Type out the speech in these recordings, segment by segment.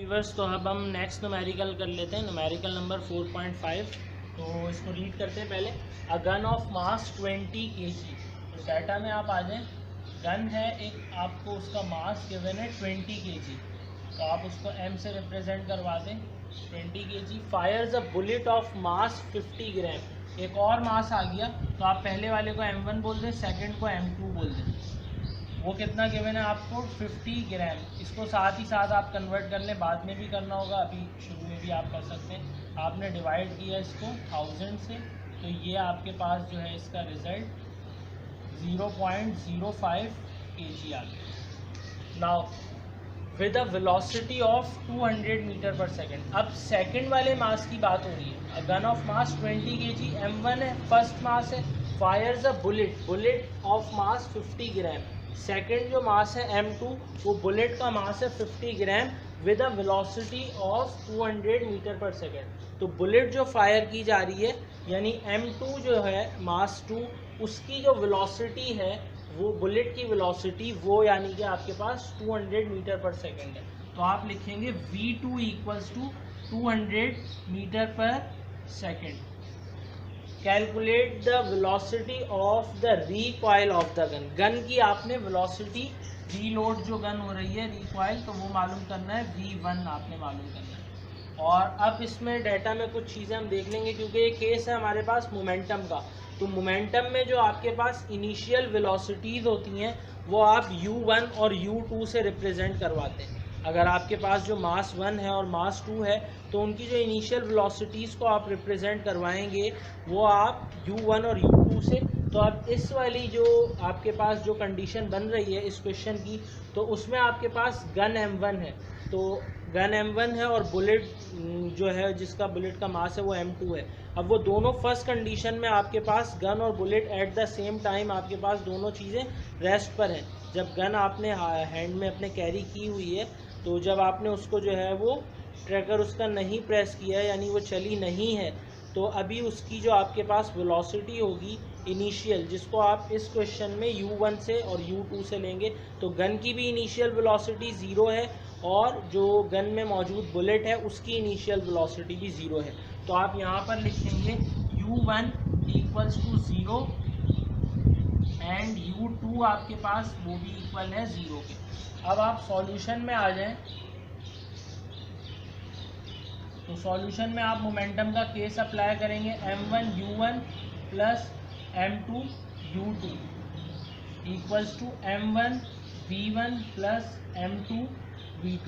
Viewers, तो अब हम नेक्स्ट न्यूमेरिकल कर लेते हैं, न्यूमेरिकल नंबर 4.5। तो इसको रीड करते हैं पहले। अ गन ऑफ मास 20 kg। तो डाटा में आप आ जाएं, गन है एक, आपको उसका मास गिवन है 20 kg, तो आप उसको m से रिप्रेजेंट करवा दें 20 kg। Fyers a bullet of mass 50 ग्राम। एक और मास आ गया, तो आप पहले वाले को m1 बोल दें, सेकेंड को m2 बोल दें। वो कितना गिवन है आपको 50 ग्राम। इसको साथ ही साथ आप कन्वर्ट कर लें, बाद में भी करना होगा, अभी शुरू में भी आप कर सकते हैं। आपने डिवाइड किया इसको 1000 से, तो ये आपके पास जो है इसका रिज़ल्ट 0.05 kg आ गया। Now with a velocity of 200 metre per second. अब सेकेंड वाले मास की बात हो रही है। A gun of mass 20 kg, m1 है, फर्स्ट मास है। Fires a bullet of mass 50 gram. Second जो मास है m2, वो बुलेट का मास है 50 gram with a velocity of 200 metre per second. तो बुलेट जो फायर की जा रही है, यानी m2 जो है मास 2, उसकी जो वेलोसिटी है, वो बुलेट की वेलोसिटी वो यानी कि आपके पास 200 मीटर पर सेकेंड है। तो आप लिखेंगे v2 equals to 200 metre per second. Calculate the velocity of the recoil of the gun. Gun की आपने वेलोसिटी, रीलोड जो गन हो रही है, रिकॉइल, तो वो मालूम करना है, v1 आपने मालूम करना है। और अब इसमें डाटा में कुछ चीज़ें हम देख लेंगे, क्योंकि ये केस है हमारे पास मोमेंटम का। तो मोमेंटम में जो आपके पास इनिशियल वेलोसिटीज़ होती हैं, वो आप u1 और u2 से रिप्रेजेंट करवाते हैं। अगर आपके पास जो मास 1 है और मास 2 है, तो उनकी जो इनिशियल वेलोसिटीज़ को आप रिप्रेजेंट करवाएंगे, वो आप u1 और u2 से। तो अब इस वाली जो आपके पास जो कंडीशन बन रही है इस क्वेश्चन की, तो उसमें आपके पास गन m1 है, तो गन m1 है और बुलेट जो है जिसका बुलेट का मास है वो m2 है। अब वो दोनों फर्स्ट कंडीशन में आपके पास गन और bullet at the same time आपके पास दोनों चीज़ें रेस्ट पर हैं। जब गन आपने हैंड में अपने कैरी की हुई है, तो जब आपने उसको जो है वो ट्रैकर उसका नहीं प्रेस किया है, यानी वो चली नहीं है, तो अभी उसकी जो आपके पास वेलोसिटी होगी इनिशियल, जिसको आप इस क्वेश्चन में u1 से और u2 से लेंगे, तो गन की भी इनिशियल वेलोसिटी 0 है और जो गन में मौजूद बुलेट है उसकी इनिशियल वेलोसिटी भी 0 है। तो आप यहाँ पर लिखेंगे u1 equals to 0 and u2 आपके पास वो भी इक्वल है 0 के। अब आप सॉल्यूशन में आ जाएं, तो सॉल्यूशन में आप मोमेंटम का केस अप्लाई करेंगे, m1 u1 plus m2 u2 equals to m1 v1 plus m2 v2।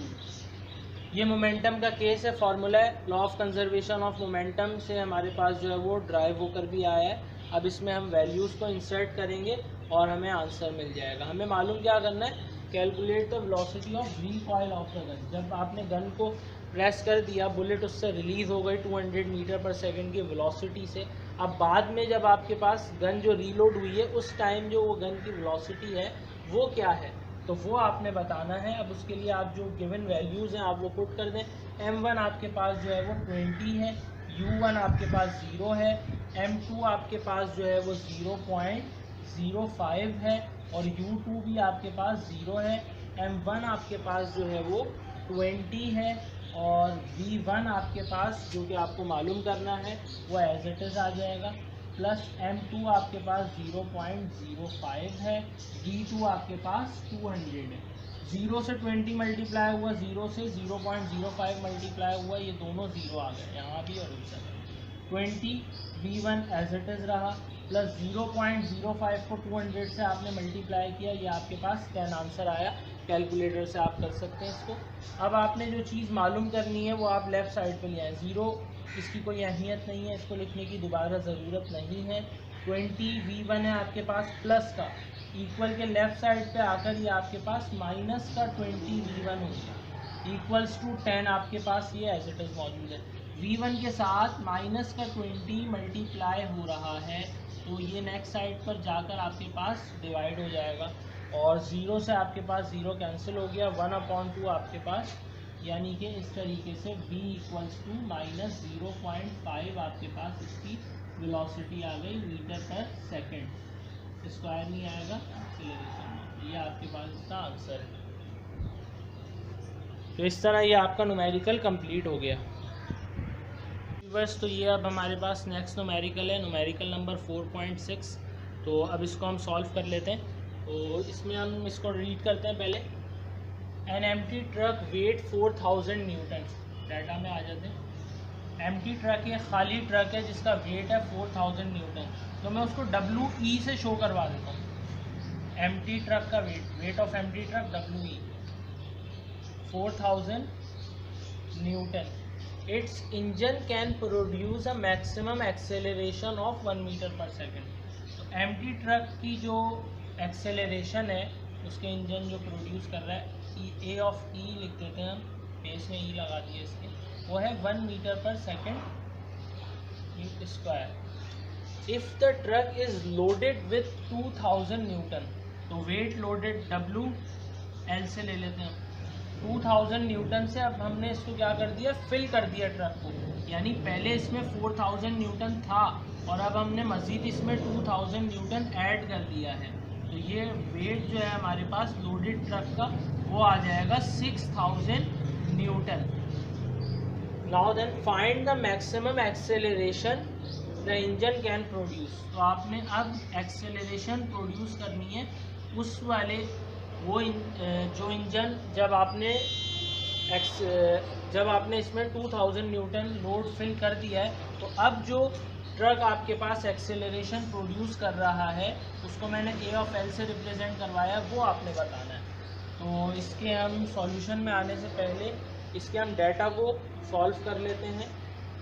ये मोमेंटम का केस है, फॉर्मूला है, law of conservation of momentum से हमारे पास जो है वो ड्राइव होकर भी आया है। अब इसमें हम वैल्यूज़ को इंसर्ट करेंगे और हमें आंसर मिल जाएगा। हमें मालूम क्या करना है, calculate the velocity of recoil of the gun. जब आपने गन को प्रेस कर दिया, बुलेट उससे रिलीज़ हो गई 200 मीटर पर सेकेंड की वेलोसिटी से। अब बाद में जब आपके पास गन जो रीलोड हुई है, उस टाइम जो वो गन की वेलोसिटी है वो क्या है, तो वो आपने बताना है। अब उसके लिए आप जो गिवन वैल्यूज़ हैं आप वो पुट कर दें। m1 आपके पास जो है वो 20 है, u1 आपके पास 0 है, m2 आपके पास जो है वो 0.05 है और u2 भी आपके पास 0 है। m1 आपके पास जो है वो 20 है और v1 आपके पास जो कि आपको मालूम करना है वो एज इट इज़ आ जाएगा, प्लस m2 आपके पास 0.05 है, v2 आपके पास 200 है। 0 से 20 मल्टीप्लाई हुआ, 0 से 0.05 मल्टीप्लाई हुआ, ये दोनों 0 आ गए यहाँ भी और इस जगह। 20 v1 एज इट इज़ रहा, प्लस 0.05 को 200 से आपने मल्टीप्लाई किया, ये आपके पास 10 आंसर आया। कैलकुलेटर से आप कर सकते हैं इसको। अब आपने जो चीज़ मालूम करनी है वो आप लेफ़्ट साइड पे ले आए। 0 इसकी कोई अहमियत नहीं है, इसको लिखने की दोबारा ज़रूरत नहीं है। 20 v1 है आपके पास प्लस का, इक्वल के लेफ़्ट साइड पे आकर ये आपके पास माइनस का 20 v1 हो गया, इक्वल्स टू 10 आपके पास ये एज इट इज़ मौजूद है। v1 के साथ माइनस का 20 मल्टीप्लाई हो रहा है, तो ये नेक्स्ट साइड पर जाकर आपके पास डिवाइड हो जाएगा और 0 से आपके पास 0 कैंसिल हो गया, 1/2 आपके पास, यानी कि इस तरीके से v इक्वल्स टू माइनस 0.5 आपके पास इसकी वेलोसिटी आ गई मीटर पर सेकेंड। स्क्वायर नहीं आएगा, एक्सेलरेशन, ये आपके पास इसका आंसर है। तो इस तरह ये आपका न्यूमेरिकल कंप्लीट हो गया। बस तो ये अब हमारे पास नेक्स्ट न्यूमेरिकल है, न्यूमेरिकल नंबर 4.6। तो अब इसको हम सॉल्व कर लेते हैं। तो इसमें हम इसको रीड करते हैं पहले। An empty truck weight 4000 newton. Data में आ जाते हैं। एम्प्टी ट्रक है, खाली ट्रक है जिसका वेट है 4000 न्यूटन। तो मैं उसको WE से शो करवा देता हूँ। एम्प्टी ट्रक का weight of empty truck WE 4000 newton. Its engine can produce a maximum acceleration of 1 metre per second. तो एम्प्टी ट्रक की जो एक्सेलरेशन है उसके इंजन जो प्रोड्यूस कर रहा है, ए ऑफ ई लिख देते हैं हम, बेस में ई लगा दिए इसके, वो है 1 metre per second square. If the truck is loaded with 2000 Newton, तो वेट लोडेड WL से ले लेते हैं 2000 न्यूटन से। अब हमने इसको क्या कर दिया, फिल कर दिया ट्रक को, यानी पहले इसमें 4000 न्यूटन था और अब हमने मज़ीद इसमें 2000 न्यूटन ऐड कर दिया है। तो ये वेट जो है हमारे पास लोडेड ट्रक का वो आ जाएगा 6000 newton. Now then find the maximum acceleration the engine can produce. तो आपने अब एक्सेलरेशन प्रोड्यूस करनी है उस वाले वो जो इंजन जब आपने इसमें 2000 न्यूटन लोड फिल कर दिया है, तो अब जो ट्रक आपके पास एक्सेलरेशन प्रोड्यूस कर रहा है उसको मैंने ए ऑफ एल से रिप्रेजेंट करवाया, वो आपने बताना है। तो इसके हम सॉल्यूशन में आने से पहले इसके हम डाटा को सॉल्व कर लेते हैं।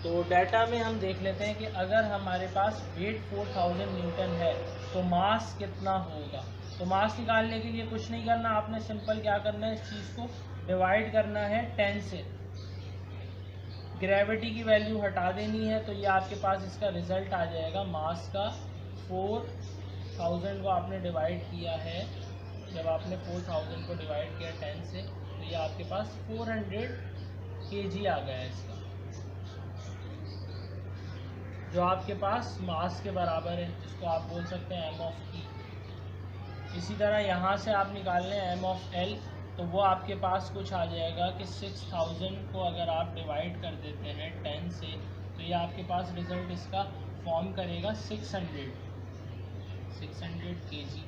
तो डाटा में हम देख लेते हैं कि अगर हमारे पास वेट 4000 न्यूटन है तो मास कितना होगा। तो मास निकालने के लिए कुछ नहीं करना, आपने सिंपल क्या करना है, इस चीज़ को डिवाइड करना है 10 से। ग्रेविटी की वैल्यू हटा देनी है, तो ये आपके पास इसका रिज़ल्ट आ जाएगा मास का। 4000 को आपने डिवाइड किया है, जब आपने 4000 को डिवाइड किया 10 से, तो ये आपके पास 400 kg आ गया है इसका, जो आपके पास मास के बराबर है, जिसको आप बोल सकते हैं m ऑफ E। इसी तरह यहाँ से आप निकाल लें m ऑफ L, तो वो आपके पास कुछ आ जाएगा कि 6000 को अगर आप डिवाइड कर देते हैं 10 से, तो ये आपके पास रिज़ल्ट इसका फॉर्म करेगा 600 kg।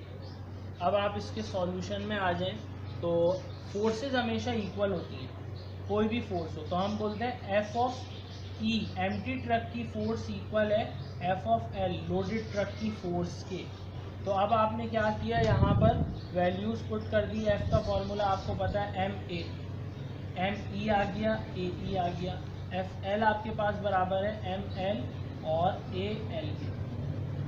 अब आप इसके सॉल्यूशन में आ जाएं, तो फोर्सेस हमेशा इक्वल होती हैं, कोई भी फोर्स हो। तो हम बोलते हैं F of E empty truck की फोर्स इक्वल है F of L loaded truck की फोर्स के। तो अब आपने क्या किया, यहाँ पर वैल्यूज़ पुट कर दी। F का फॉर्मूला आपको पता है ME आ गया, AE आ गया। FL आपके पास बराबर है ML और AL के।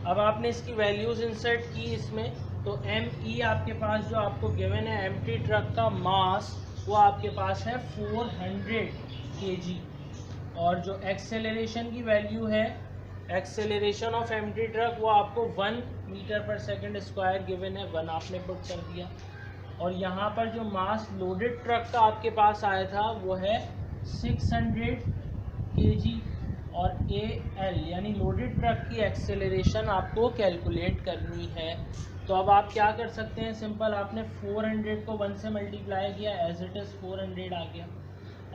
अब आपने इसकी वैल्यूज़ इंसर्ट की इसमें, तो ME आपके पास जो आपको गिवन है एम्प्टी ट्रक का मास, वो आपके पास है 400 kg। और जो एक्सेलरेशन की वैल्यू है, एक्सेलरेशन ऑफ एम्प्टी ट्रक, वो आपको 1 मीटर पर सेकंड स्क्वायर गिवन है, 1 आपने पुट कर दिया। और यहाँ पर जो मास लोडेड ट्रक का आपके पास आया था वो है 600 kg। और AL यानी लोडेड ट्रक की एक्सेलरेशन आपको कैलकुलेट करनी है। तो अब आप क्या कर सकते हैं, सिंपल आपने 400 को 1 से मल्टीप्लाई किया, एज इट इज़ 400 आ गया।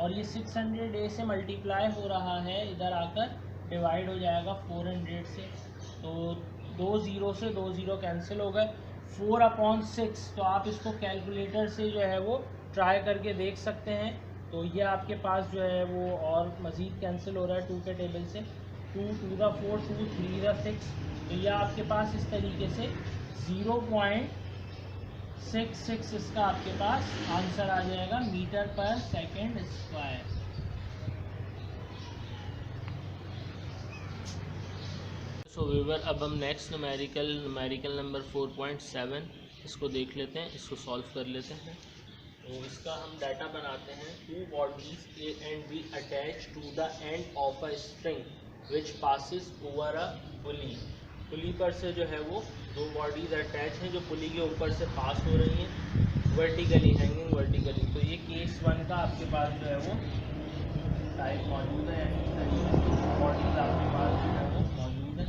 और ये 600 A से मल्टीप्लाई हो रहा है, इधर आकर डिवाइड हो जाएगा 400 से। तो 2 0 से 2 0 कैंसिल हो गए, 4/6। तो आप इसको कैलकुलेटर से जो है वो ट्राई करके देख सकते हैं। तो ये आपके पास जो है वो और मज़ीद कैंसिल हो रहा है 2 के टेबल से, 2 2 द 4 2 3 द 6। तो ये आपके पास इस तरीके से 0.66 इसका आपके पास आंसर आ जाएगा मीटर पर सेकेंड स्क्वायर। सो व्यूअर, अब हम नेक्स्ट न्यूमेरिकल नंबर 4.7 इसको देख लेते हैं, इसको सॉल्व कर लेते हैं। तो इसका हम डाटा बनाते हैं। 2 bodies A and B attached to the end of a string which passes over a pulley। पुली पर से जो है वो 2 बॉडीज अटैच हैं जो पुली के ऊपर से पास हो रही हैं वर्टिकली, हैंगिंग वर्टिकली। तो ये केस 1 का आपके पास जो है वो टाइप मौजूद है, बॉडीज आपके पास जो है वो मौजूद है।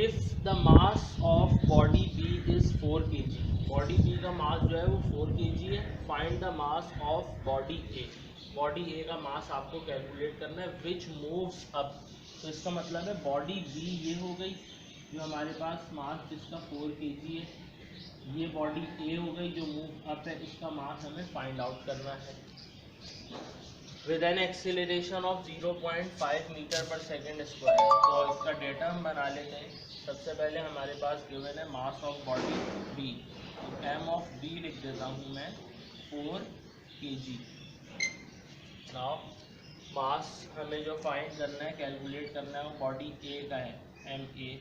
If the mass of body B is 4 kg। Body B का मास जो है वो 4 kg है। Find the mass of body A. Body A का मास आपको कैलकुलेट करना है विच मूव्स अप। तो इसका मतलब है बॉडी बी ये हो गई जो हमारे पास मास जिसका 4 kg है, ये बॉडी ए हो गई जो मूव अप है, इसका मास हमें फाइंड आउट करना है with an acceleration of 0.5 metre per second square. तो इसका डेटा हम बना लेते हैं। सबसे पहले हमारे पास गिवन है mass of body B. M of B लिख देता हूँ मैं 4 kg। नाउ मास हमें जो फाइंड करना है, कैलकुलेट करना है, वो बॉडी ए का है, एम ए।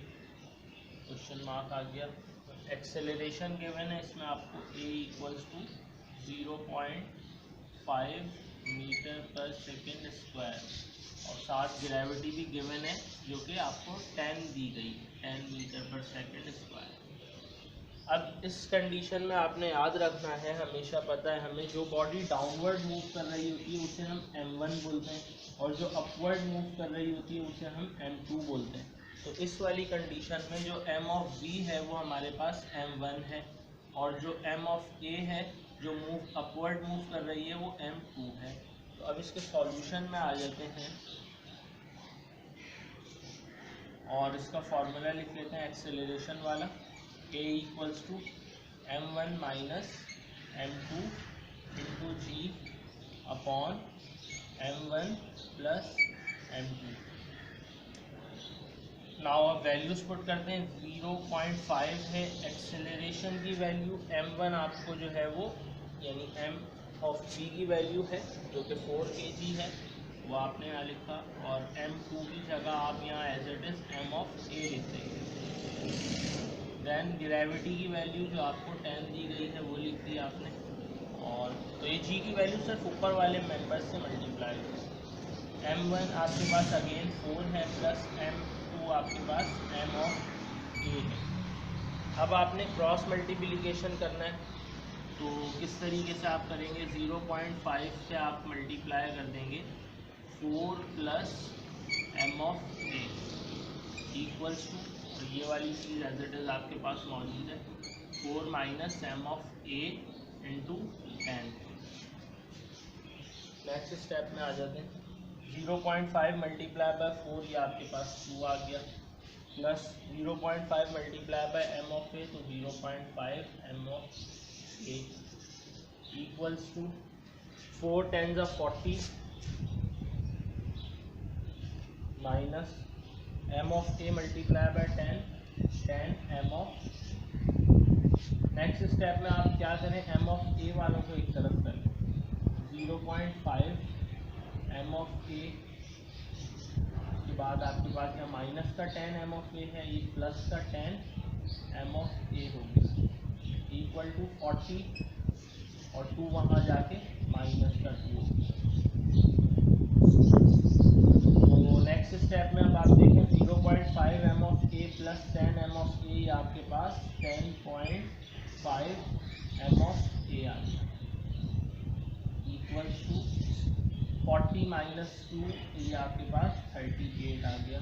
क्वेश्चन मार्क आ गया। एक्सेलरेशन गिवन है, इसमें आपको ए equals to 0.5 metre per second square और साथ ग्रेविटी भी गिवन है जो कि आपको 10 दी गई है, 10 मीटर पर सेकेंड स्क्वायर। अब इस कंडीशन में आपने याद रखना है, हमेशा पता है हमें, जो बॉडी डाउनवर्ड मूव कर रही होती है उसे हम m1 बोलते हैं और जो अपवर्ड मूव कर रही होती है उसे हम m2 बोलते हैं। तो इस वाली कंडीशन में जो m ऑफ b है वो हमारे पास m1 है और जो m ऑफ a है जो अपवर्ड मूव कर रही है वो m2 है। तो अब इसके सॉल्यूशन में आ जाते हैं और इसका फॉर्मूला लिख लेते हैं एक्सेलरेशन वाला। a equals to m1 minus m2 into g upon m1 plus m2। Now अब वैल्यूज पुट करते हैं। 0.5 है एक्सेलरेशन की वैल्यू, m1 आपको जो है वो यानी m ऑफ b की वैल्यू है जो कि 4 kg है, वो आपने यहाँ लिखा, और m2 की जगह आप यहाँ as it is m of a लिख देंगे। देन ग्रेविटी की वैल्यू जो आपको 10 दी गई है वो लिख दी आपने, और तो ये g की वैल्यू सिर्फ ऊपर वाले मेंबर्स से मल्टीप्लाई करें। m1 आपके पास अगेन 4 है प्लस m2 आपके पास m ऑफ a है। अब आपने क्रॉस मल्टीप्लिकेशन करना है, तो किस तरीके से आप करेंगे, 0.5 से आप मल्टीप्लाई कर देंगे 4 plus m of a equals to, और ये वाली चीज़ एज इट इज़ आपके पास मौजूद है, 4 minus m of a into 10। Next step में आ जाते हैं। 0.5 मल्टीप्लाई बाय 4 ये आपके पास 2 आ गया, plus 0.5 multiply by m of a तो 0.5 m of a equals to 4 10 जा 40 minus m of a multiply by 10 m of. Next step में आप क्या करें, m ऑफ a वालों को एक तरफ करें, 0.5 m ऑफ a के बाद आपके पास यहाँ माइनस का 10 m ऑफ a है, ये प्लस का 10 m ऑफ a होगी इक्वल टू 40 और 2 वहाँ जाके माइनस का 2। तो नेक्स्ट स्टेप में अब आप देखें 0.5 m of a plus 10 m of a, आपके पास 10.5 m ऑफ a आ गया इक्वल टू 40 माइनस 2, ये आपके पास 38 आ गया।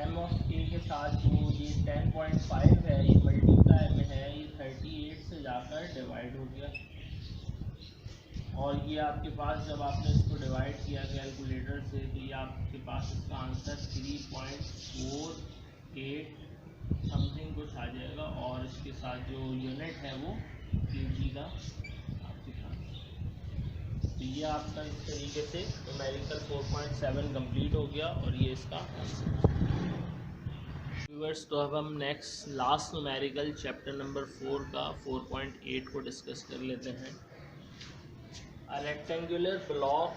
m ऑफ a के साथ जो ये 10.5 है ये मल्टीप्लाई में है, ये 38 से जाकर डिवाइड हो गया, और ये आपके पास जब आपने इसको डिवाइड किया कैलकुलेटर से तो ये आपके पास इसका आंसर 3.48 समथिंग कुछ आ जाएगा, और इसके साथ जो यूनिट है वो kg का आपके पास। तो ये आपका इस तरीके से न्यूमेरिकल 4.7 कंप्लीट हो गया और ये इसका आंसर। व्यूअर्स, तो अब हम next last numerical chapter number 4 का 4.8 को डिस्कस कर लेते हैं। A rectangular block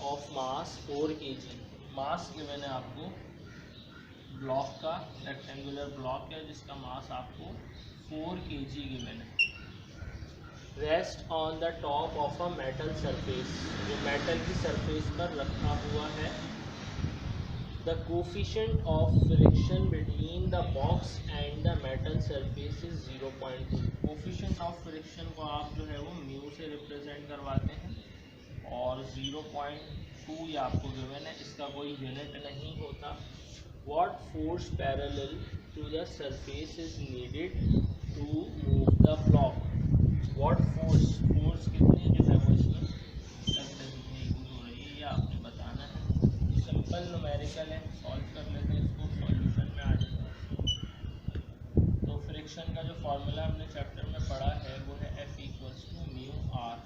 of mass 4 kg। Mass given है आपको, ब्लॉक का रेक्टेंगुलर ब्लॉक है जिसका मास आपको 4 kg गिवन है। Rest on the top of a metal surface, जो मेटल की सरफेस पर रखा हुआ है। The coefficient of friction between the box and the metal surface is 0.2। Coefficient of friction को आप जो है वो म्यू से रिप्रेजेंट करवाते हैं, और 0.2 ये आपको गिवन है, इसका कोई यूनिट नहीं होता, What force parallel to the surface is needed to move the block? What force कितनी जो है वो इसमें एग्जीक्यूट हो रही है, ये आपने बताना है। सिंपल न्यूमेरिकल है, सॉल्व कर लेते हैं इसको, सॉल्यूशन में आ जाता है। तो फ्रिक्शन का जो फॉर्मूला हमने चैप्टर में पढ़ा है वो है F=μr,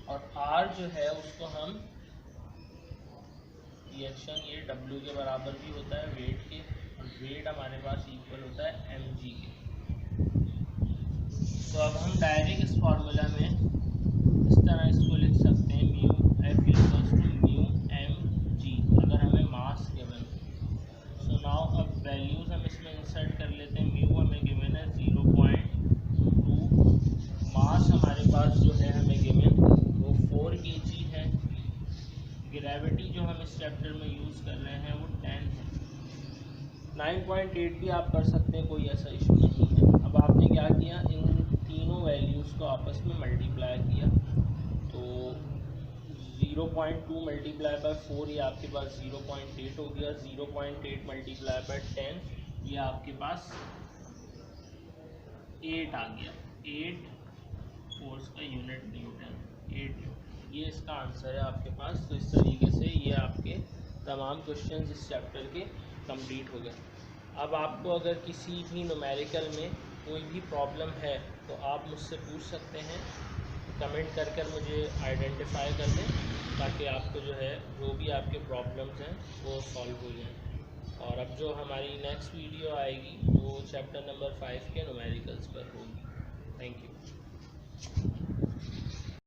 और R जो है उसको हम रिएक्शन ये W के बराबर भी होता है वेट के, और वेट हमारे पास इक्वल होता है mg के। तो अब हम डायरेक्ट इस फॉर्मूला में इस तरह इसको लिख सकते हैं F=μmg, अगर हमें मास गिवन। सो नाउ अब वैल्यूज हम इसमें इंसर्ट कर लेते हैं। म्यू हमें गिवन है 0.2, मास हमारे पास जो है हमें गिवन वो 4 kg है, ग्रेविटी जो हम इस चैप्टर में यूज़ कर रहे हैं वो 10 है, 9.8 भी आप कर सकते हैं, कोई ऐसा इशू नहीं है। अब आपने क्या किया, इन तीनों वैल्यूज़ को आपस में मल्टीप्लाई किया, तो 0.2 मल्टीप्लाई बाय 4 ये आपके पास 0.8 हो गया, 0.8 मल्टीप्लाई बाय 10 ये आपके पास 8 आ गया, 8 फोर्स का यूनिट न्यूटन, 8, ये इसका आंसर है आपके पास। तो इस तरीके से ये आपके तमाम क्वेश्चंस इस चैप्टर के कंप्लीट हो गए। अब आपको अगर किसी भी न्यूमेरिकल में कोई भी प्रॉब्लम है तो आप मुझसे पूछ सकते हैं, कमेंट कर कर मुझे आइडेंटिफाई कर दें, ताकि आपको जो है जो भी आपके प्रॉब्लम्स हैं वो सॉल्व हो जाएं। और अब जो हमारी नेक्स्ट वीडियो आएगी वो चैप्टर नंबर 5 के न्यूमेरिकल्स पर होगी। Thank you.